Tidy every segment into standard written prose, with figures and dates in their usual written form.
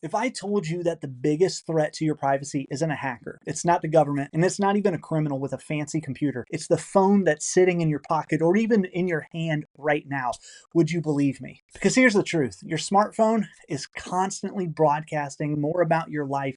If I told you that the biggest threat to your privacy isn't a hacker, it's not the government, and it's not even a criminal with a fancy computer, it's the phone that's sitting in your pocket or even in your hand right now, would you believe me? Because here's the truth. Your smartphone is constantly broadcasting more about your life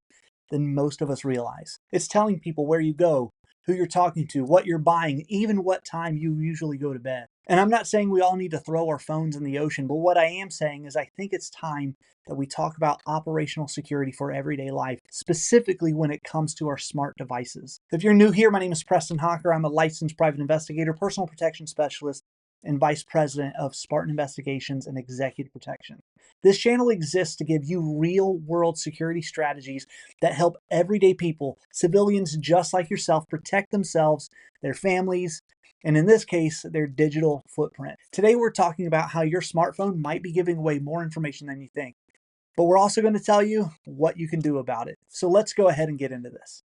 than most of us realize. It's telling people where you go, who you're talking to, what you're buying, even what time you usually go to bed. And I'm not saying we all need to throw our phones in the ocean, but what I am saying is I think it's time that we talk about operational security for everyday life, specifically when it comes to our smart devices. If you're new here, my name is Preston Hawker. I'm a licensed private investigator, personal protection specialist, and vice president of Spartan Investigations and Executive Protection. This channel exists to give you real-world security strategies that help everyday people, civilians just like yourself, protect themselves, their families, and in this case, their digital footprint. Today, we're talking about how your smartphone might be giving away more information than you think, but we're also going to tell you what you can do about it. So let's go ahead and get into this.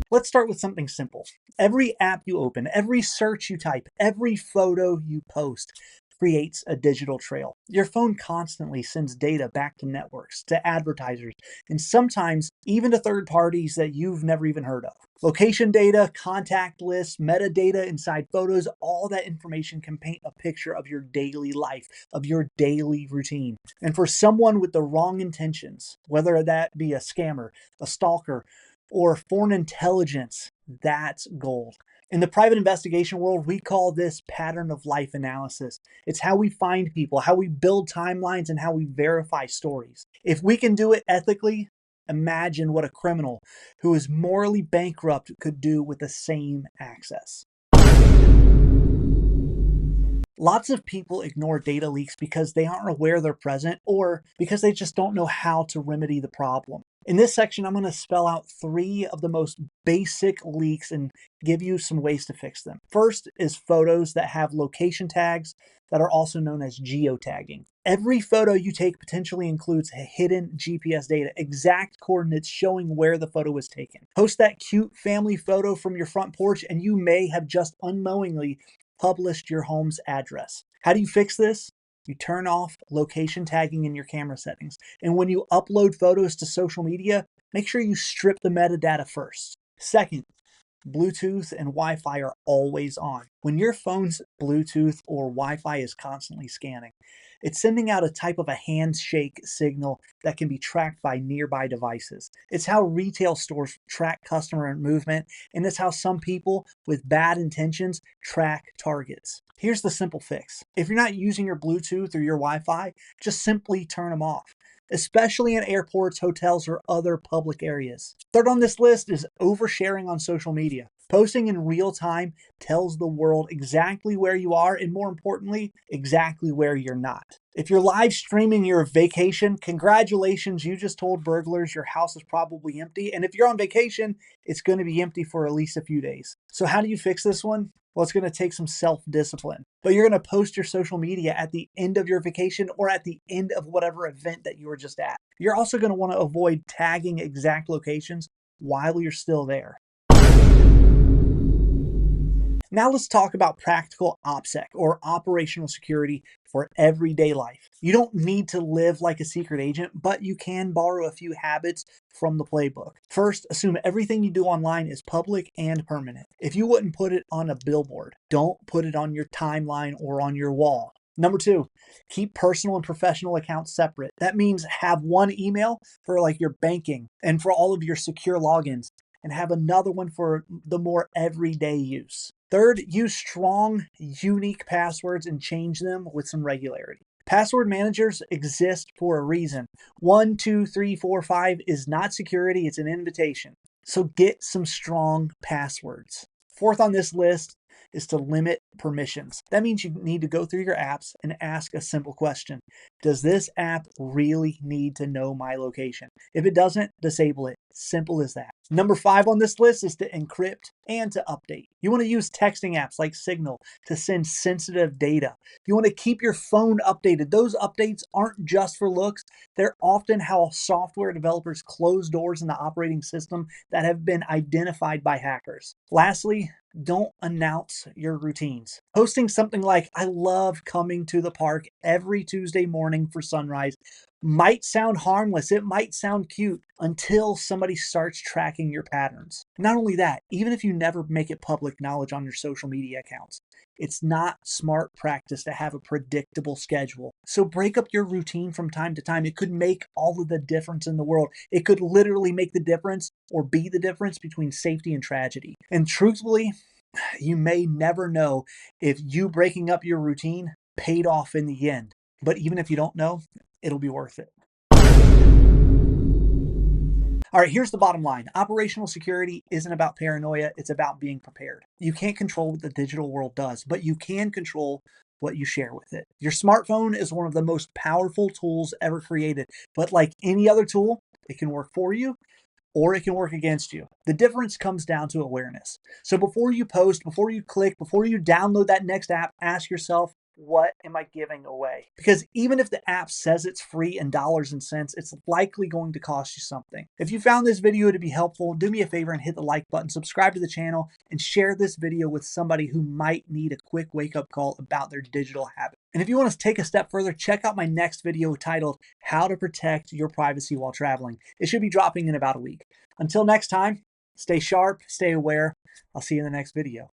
Let's start with something simple. Every app you open, every search you type, every photo you post creates a digital trail. Your phone constantly sends data back to networks, to advertisers, and sometimes even to third parties that you've never even heard of. Location data, contact lists, metadata inside photos, all that information can paint a picture of your daily life, of your daily routine. And for someone with the wrong intentions, whether that be a scammer, a stalker, or foreign intelligence, that's gold. In the private investigation world, we call this pattern of life analysis. It's how we find people, how we build timelines, and how we verify stories. If we can do it ethically, imagine what a criminal who is morally bankrupt could do with the same access. Lots of people ignore data leaks because they aren't aware they're present or because they just don't know how to remedy the problem. In this section, I'm going to spell out 3 of the most basic leaks and give you some ways to fix them. First is photos that have location tags that are also known as geotagging. Every photo you take potentially includes hidden GPS data, exact coordinates showing where the photo was taken. Post that cute family photo from your front porch and you may have just unknowingly published your home's address. How do you fix this? You turn off location tagging in your camera settings. And when you upload photos to social media, make sure you strip the metadata first. Second, Bluetooth and Wi-Fi are always on. When your phone's Bluetooth or Wi-Fi is constantly scanning, it's sending out a type of a handshake signal that can be tracked by nearby devices. It's how retail stores track customer movement, and it's how some people with bad intentions track targets. Here's the simple fix. If you're not using your Bluetooth or your Wi-Fi, just simply turn them off, especially in airports, hotels, or other public areas. Third on this list is oversharing on social media. Posting in real time tells the world exactly where you are and, more importantly, exactly where you're not. If you're live streaming your vacation, congratulations, you just told burglars your house is probably empty. And if you're on vacation, it's going to be empty for at least a few days. So how do you fix this one? Well, it's going to take some self-discipline, but you're going to post your social media at the end of your vacation or at the end of whatever event that you were just at. You're also going to want to avoid tagging exact locations while you're still there. Now let's talk about practical OPSEC, or operational security for everyday life. You don't need to live like a secret agent, but you can borrow a few habits from the playbook. First, assume everything you do online is public and permanent. If you wouldn't put it on a billboard, don't put it on your timeline or on your wall. Number 2, keep personal and professional accounts separate. That means have one email for like your banking and for all of your secure logins, and have another one for the more everyday use. Third, use strong, unique passwords and change them with some regularity. Password managers exist for a reason. 1, 2, 3, 4, 5 is not security, it's an invitation. So get some strong passwords. Fourth on this list is to limit permissions. That means you need to go through your apps and ask a simple question. Does this app really need to know my location? If it doesn't, disable it. Simple as that. Number 5 on this list is to encrypt and to update. You want to use texting apps like Signal to send sensitive data. You want to keep your phone updated. Those updates aren't just for looks. They're often how software developers close doors in the operating system that have been identified by hackers. Lastly, Don't announce your routines. Posting something like, I love coming to the park every Tuesday morning for sunrise might sound harmless. It might sound cute until somebody starts tracking your patterns. Not only that, even if you never make it public knowledge on your social media accounts, it's not smart practice to have a predictable schedule. So break up your routine from time to time. It could make all of the difference in the world. It could literally make the difference or be the difference between safety and tragedy. And truthfully, you may never know if you breaking up your routine paid off in the end. But even if you don't know, it'll be worth it. All right, here's the bottom line. Operational security isn't about paranoia, it's about being prepared. You can't control what the digital world does, but you can control what you share with it. Your smartphone is one of the most powerful tools ever created, but like any other tool, it can work for you or it can work against you. The difference comes down to awareness. So before you post, before you click, before you download that next app, ask yourself, what am I giving away? Because even if the app says it's free in dollars and cents, it's likely going to cost you something. If you found this video to be helpful, do me a favor and hit the like button, subscribe to the channel, and share this video with somebody who might need a quick wake-up call about their digital habit. And if you want to take a step further, check out my next video titled How to Protect Your Privacy While Traveling. It should be dropping in about a week. Until next time, stay sharp, stay aware. I'll see you in the next video.